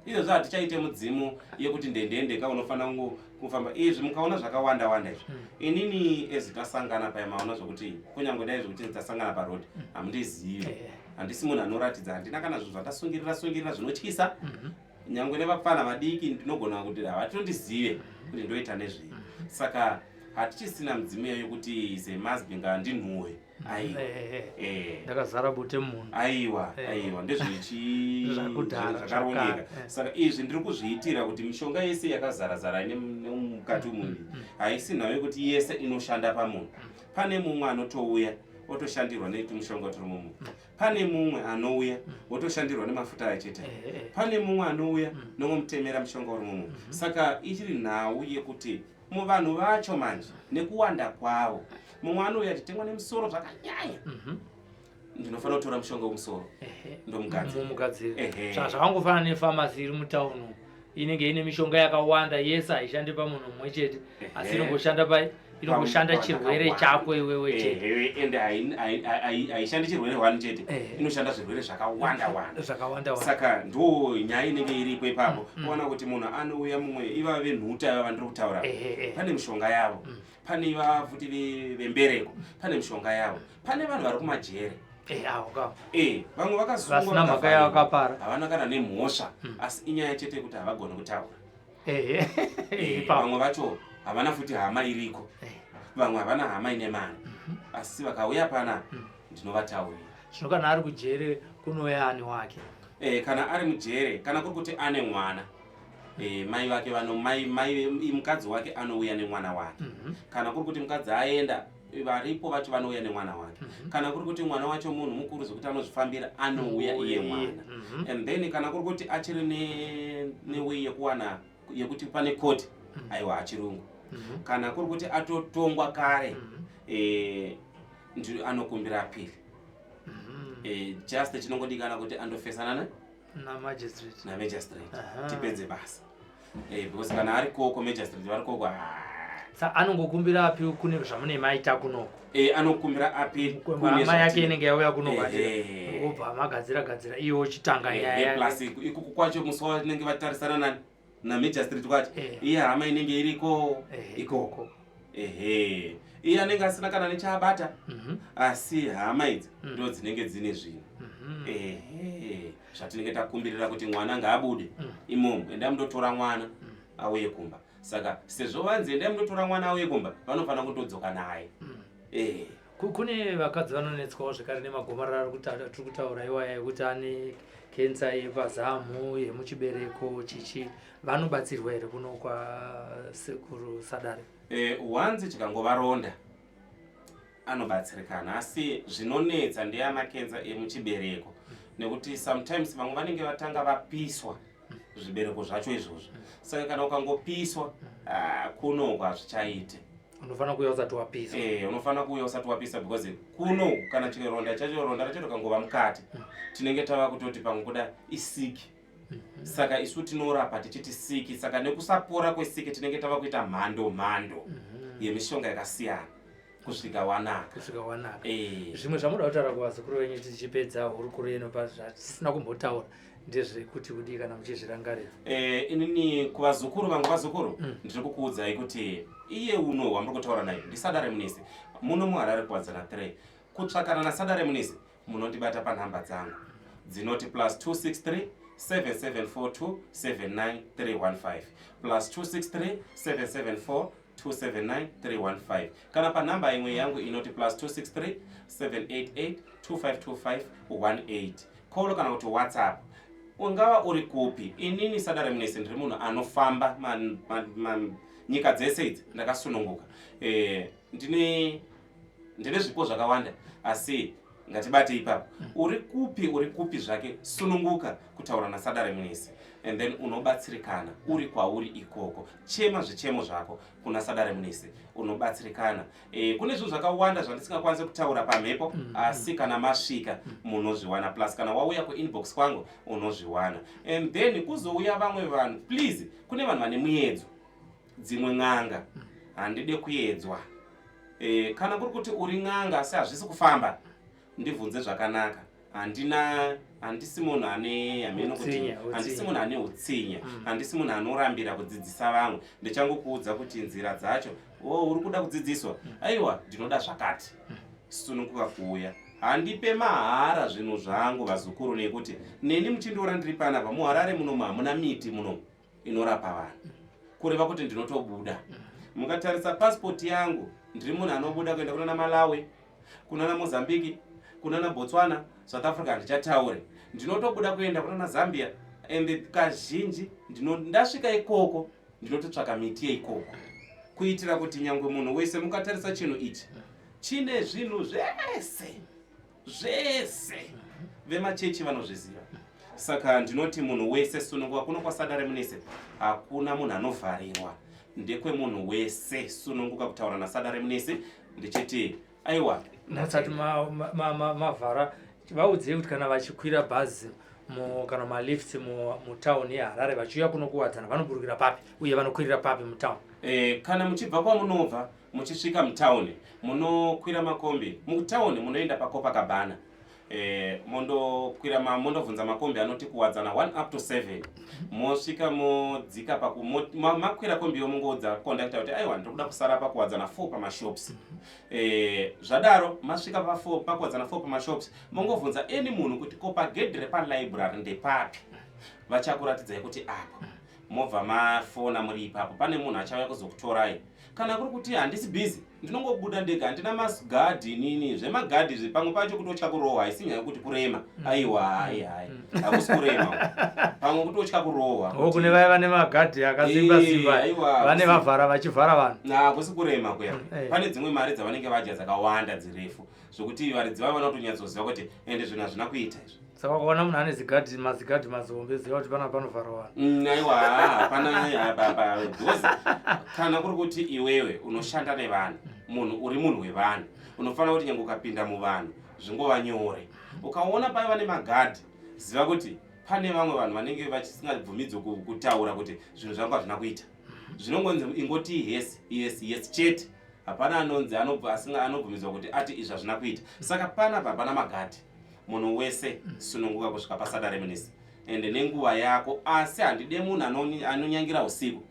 izvozvo hatichaite mudzimu yekuti ndendendeka unofanira kufamba izvi mukaona zvakawanda wanda izvi inini ezitasangana paya maona zvokuti kunyange dai zvokuti nditasangana parodi hamundizivi handisi munhu anoratidza handina kana zvinhu zvatasungirira zvinotyisa nyangwe nevapfana vadiki ndinogona kuti havatondizive kuti ndoita nezvei saka hatichisina mudzimu yokuti zemazbinga ndinhuwe ndakazara bute munhu aiwa ndezvezvakarongeka saka izvi ndiri kuzviitira kuti mishonga yese yakazarazara nemukati munhu haisi nhau yekuti yese inoshanda pamunhu pane mumwe anotouya otoshandirwa neiti mushonga turi mumu pane mumwe anouya otoshandirwa nemafuta achete pane mumwe anouya nomutemera mushonga uri mumu saka ichiri nhau yekuti muvanhu vacho manje nekuwanda kwavo mumwe anouya titengwa nemusoro zvakanyanya ndinofanira kutora mushonga wemusoro ndomugadzira zvakangofanana nefamasi iri mutauno inenge ine mishonga yakawanda yese haishandi pamunhu mumwe chete asi inongoshanda pai inoshanda chirwere chako iwewe chete ende haishandi chirwere hwani chete inoshanda zvirwere zvakawanda saka ndo nyaya inenge iripo ipapo kuona kuti munhu anouya mumwe ivave nhuta ava vandiri kutaura pane mishonga yavo pane vafuti vembereko pane mishonga yavo pane vanhu vari kumajere vamwe vakasungwa mhaka yavo kapara havana kana nemhosva asi inyaya chete yekuti havagoni kutaura vamwe vacho havana futi hama iriko vamwe havana hama ine mari asi vakauya pana ndinovataurira zvino kana ari kujere kunouya ani wake kana ari mujere kana kuri kuti ane mwana mai vake mai mukadzi wake anouya nemwana wake kana kuri kuti mukadzi aenda varipo vacho vanouya nemwana wake kana kuri kuti mwana wacho munhu mukuru zvokuti anozvifambira anouya iye mwana and then kana kuri kuti achiri newei yekuwana yekuti pane koti aiwa achirungu kana kuri kuti atotongwa kare anokumbira apili just chinongodikana kuti andofesana namagistrate tipedze basa because kana ari koko magistrate vari koko anongokumbira api kune zvamune maita kunoko anokumbira api mai yake inenge yauya kunoko obva magadzira iwo chitanga plus ikuku kwacho musi wanenge vatarisana namagistrate kwacho iye hama inenge iriko ikoko iye anenge asina kana nechaabata asi hama idzi ndo dzinenge dzine zvinhu zvatinenge takumbirira kuti mwana ngaabude imomo enda mundotora mwana auye kumba. Saka sezvo vanzi enda mundotora mwana auye kumba vanofana kutodzoka naye. Kune vakadzi vanonetswawo zvekare nemagomarara tiri kutaura iwaya yekuti ane kensa yepazamu yemuchibereko chichi vanobatsirwa here kuno kwa sekuru Sadare? Wanzi chikangovaronda anobatsirikana, asi zvinonetsa ndeyamakenza emuchibereko nekuti sometimes vamwe vanenge vatanga vapiswa zvibereko zvacho izvozvo. Saka kana ukangopiswa kuno hazvichaite. Unofana kuuya usati wapisa. Unofana kuuya usati wapisa because kuno kana chironda racho rikangova mukati tinenge tava kutoti pamwe kuda isiki. Saka isu tinorapa tichiti siki, saka nekusapora kwesiki tinenge tava kuita mhando yemishonga yakasiyana kusvika wanaka. Zvimwe zvamuda kutaura kuvazukuru venyu tichipedza hurukuru yenu pasina kumbotaura ndezvekuti kudii kana muchizvirangarira? Inini kuvazukuru vangu vazukuru ndiri kukuudzai kuti iye uno wamuri kutaura naye ndisadare munisi muno muHarare kuwadzana 3. Kutsvakana nasadare munisi munondibata panhamba dzangu dzinoti +263 7742 79315 +263 774 279 315 kana panhamba imwe yangu inoti +263 788 2525 18 kolo kana kuti WhatsApp. Ungava uri kupi, inini Sadare munisi ndiri munhu anofamba nyika dzese idzi ndakasununguka. Ndine zvipo zvakawanda asi ngatibate ipapo. Uri kupi zvake sununguka kutaura naSadare munisi. And then unobatsirikana uri kwauri ikoko. Chema zvichemo zvako kuna Sadare munisi unobatsirikana. Kune zvinhu zvakawanda zvandisingakwanisi kutaura pamhepo asi kana masvika munozviwana, plus kana wauya kuinbox kwangu unozviwana. And then kuzouya vamwe vanhu, please, kune vanhu vane muedzo dzimwe n'anga handide kuedzwa. Kana kuri kuti uri n'anga asi hazvisi kufamba ndibvunze zvakanaka. Handisi munhu ane utsinya, handisi munhu anorambira kudzidzisa vamwe. Ndichangokuudza kuti nzira dzacho uri kuda kudzidziswa, aiwa ndinoda zvakati, sununguka kuuya. Handipe mahara zvinhu zvangu vazukuru nekuti neni muchindiona ndiri panapa muHarare munomu hamuna miti muno inorapa vanhu. Kureva kuti ndinotobuda. Mukatarisa passport yangu ndiri munhu anobuda kuenda kuna Malawi, kuna Mozambique, kuna Botswana, South Africa ndichataure. Ndinotobuda kuenda kuna Zambia and kazhinji ndasvika ikoko ndinototsvaka miti yeikoko kuitira kuti nyangwe munhu wese mukatarisa chinhu ichi chine zvinhu zvese vemachechi vanozviziva. Saka ndinoti munhu wese sununguka kuno kwaSadare munisi hakuna munhu anovharirwa, ndekwe munhu wese sununguka kutaura naSadare munisi ndichiti aiwa musati mavhara vaudzei kuti kana vachikwira bhazi kana malifts mutauni yeHarare vachiuya kuno kuwadzana vanoburukira papi uye vanokwirira papi mutauni? Kana muchibva kwamunobva muchisvika mutauni munokwira makombi. Mutauni munoenda paCopacabana. Mondobvunza makombi anoti kuwadzana 1 up to 7. Mosvika modzika makwira kombi yomungoudza conductor kuti aiwa ndiri kuda kusara pakuwadzana 4 pamashops. Zvadaro masvika pakuwadzana 4 pamashops mongovhunza eni munhu kuti ko pagedhi repalibrary ndepapi. Vachakuratidzai kuti apo. Mobva mafona muri ipapo pane munhu achauya kuzokutorai. Kana kuri kuti handisi busy ndinongobuda ndega handina magadhi nini zvemagadhi zvepamwe pacho kutotya kurohwa haisi nyaya kuti kurema. Aiwa hakusi kurema pamwe kutotya kurohwa. Kune vaya vane magadhi akasimba vane vavhara vachivhara vanhu. Hakusi kurema kuya. Pane dzimwe mari dzavanenge vadya dzakawanda dzirefu zvokuti varidzi vava vanotonyatsoziva kuti ende zvinhu hazvina kuita izvo. Saka kuona munhu ane mazigadi mazombe ziva kuti pana panovhara vanhu. Aiwa, pana baba because kana kuri kuti iwewe unoshanda nevanhu, munhu uri munhu wevanhu, unofanira kuti nyange ukapinda muvanhu zvingova nyore. Ukaona paiva nemagadhi, ziva kuti pane vamwe vanhu vanenge vasingabvumidzwi kutaura kuti zvinhu zvangu hazvina kuita. Zvinongonzi ingoti yes chete. Hapana anonzi anobvumidzwa kuti ati izvi hazvina kuita. Saka pana magadhi. Munhu wese sununguka kusvika pasadare minisi. Ende nenguva yako, asi handide munhu anonyangira usiku.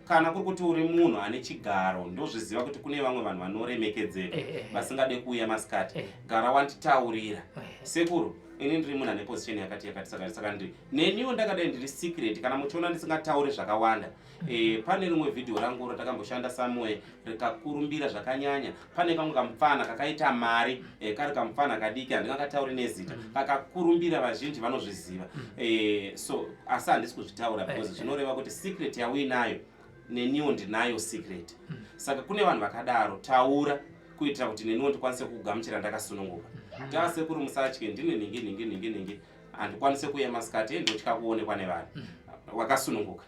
Kana kuri kuti uri munhu ane chigaro, ndozviziva kuti kune vamwe vanhu vanoremekedzeka vasingade kuuya masikati. Gara wanditaurira. Sekuru, ini ndiri munhu ane position yakati saka ndiri. Neniwo ndakadai ndiri secret kana muchiona ndisingatauri zvakawanda. Pane rimwe vhidhiyo rangu ratakamboshanda somewhere rikakurumbira zvakanyanya. Pane kamwe kamufana kakaita mari, kari kamufana kadiki handingakatauri nezita. Kakakurumbira vazhinji vanozviziva. So asi handisi kuzvitaura because zvinoreva kuti secret yauinayo neniwo ndinayo secret. Saka kune vanhu vakadaro, taura kuitira kuti neniwo ndikwanise kugamuchira ndakasununguka. Tasekuru musatye, ndine ningi handikwanise kuuya masikati ndotya kuonekwa nevanhu. Wakasununguka.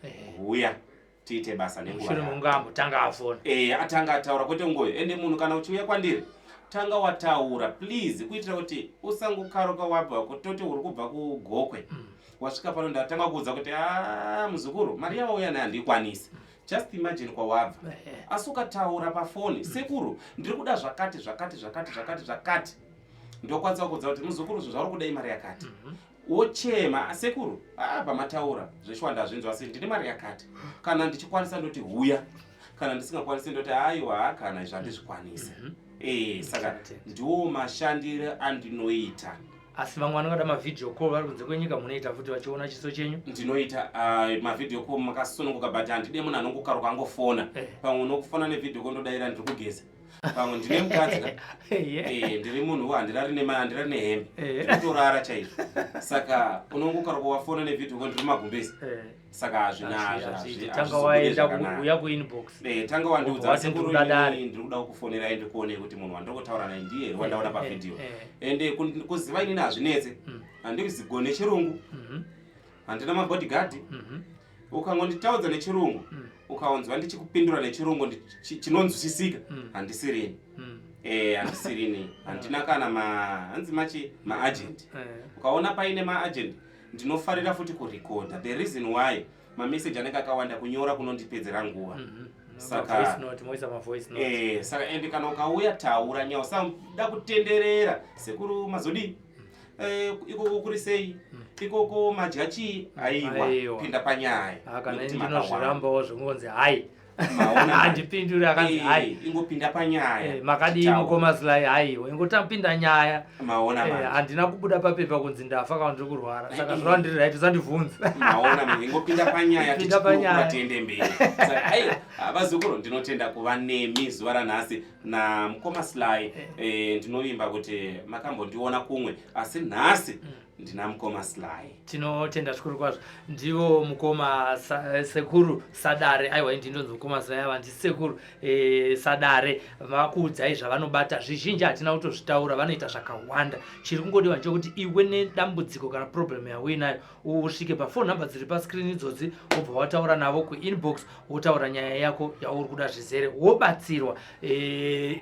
Uya tiite basa nenguva. Shure mungambo tanga afona. Atanga ataura kuti ngoyo. Ende munhu kana uchiuya kwandiri, tanga wataura please kuitira kuti usangokaruka wabva kutoti uri kubva kugokwe. Wasvika pano ndatanga kuudza kuti muzukuru, mari yauya nayo handikwanisi. Just imagine kwa wabva. Asi ukataura pafoni, sekuru, ndiri kuda zvakati. Ndokwanisa kuudza kuti muzukuru zvauri kuda imari yakati. Wochema, sekuru, pamataura, zveshwanda zvinzwa asi ndine mari yakati. Kana ndichikwanisa ndoti huya. Kana ndisingakwanisi ndoti aiwa, kana izvi handizvikwanisa. Saka ndiwo mashandire andinoita. Asi vamwe vanongada mavideo call vari kunze kwenyika munoita futi vachiona chiso chenyu? Ndinoita mavideo call makasununguka but handide munhu anongokaruka angofona. Pamwe unokufona nevideo call ndodaira ndiri kugeza. Pamwe ndine mukadzi. Ndiri munhu handirari nehembe. Ndinotorara chaizvo. Saka unongokaruka wafona nevideo call ndiri magumbezi. Saka hazvinazvo. Tanga waenda kuuya kuinbox. Tanga wandiudza sekuru ndiri kuda kufonera ende kuone kuti munhu wandinotaura naye ndiye wandaona pavideo. Ende kuziva inini hazvinetse. Handizigone nechirungu. Handina mabodyguard. Ukangonditaudza nechirungu, ukaonzwa ndichikupindura nechirungu chinonzwisisika, handisirini. Handisirini. Handina kana hanzi maagent. Ukaona paine maagent, ndinofarira futi kurecorda. The reason why mamessage anenge akawanda kunyora kunondipedzera nguva. Saka saka ende kana ukauya taura nyaya usada kutenderera sekuru mazodi ikoko kuri sei ikoko majachi aiwa pinda panyaya kana ndinozvirambawo zvingonzi hai maona handipinduri akanzi hai ingopinda panyaya makadi Mukoma Sly haiwa ingotapinda nyaya maona handina kubuda papepa kunzi ndafa kana ndiri kurwara saka zvandiri right usandibvunza maona ingopinda panyaya tichikura tiende mberi saka ai vazukuru ndinotenda kuva nemi zuva ranhasi naMukoma Sly. Ndinovimba kuti makambondiona kumwe asi nhasi ndina Mukoma Sly. Tinotenda zvikuru kwazvo. Ndivo Mukoma sekuru Sadare. Aiwa ndinonzi Mukoma Sly ava ndisi sekuru Sadare. Vakuudzai zvavanobata zvizhinji hatina kutozvitaura, vanoita zvakawanda. Chiri kungodiwa ndechekuti iwe nedambudziko kana problem yauinayo usvike pafoni namba dziri pascreen idzodzi wobva wataura navo kuinbox wotaura nyaya yako yauri kuda zvizere wobatsirwa.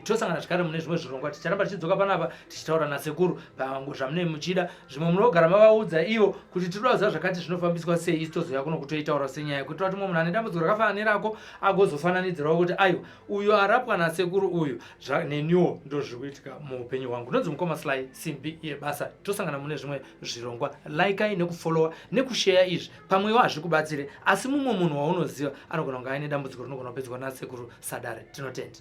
Tosangana zvakare mune zvimwe zvirongwa ticharamba tichidzoka panapa tichitaura nasekuru pango zvamunenge muchida. Zvimwe munogara mavaudza ivo kuti tiri kuziva zvakati zvinofambiswa sei, isi tozoya kuno kutoitaura senyaya kuitira kuti mumwe munhu ane dambudziko rakafanana nerako agozofananidzirawo kuti aiwa uyu arapwa nasekuru uyu neniwo ndo zviri kuitika muupenyu hwangu. Ndinonzi Mukoma Sly, simbi yebasa. Tosangana mune zvimwe zvirongwa. Laikai nekufollowa nekushare izvi pamwewo hazviri kubatsire asi mumwe munhu waunoziva anogona kunge aine dambudziko rinogona kupedzwa nasekuru Sadare. Tinotenda.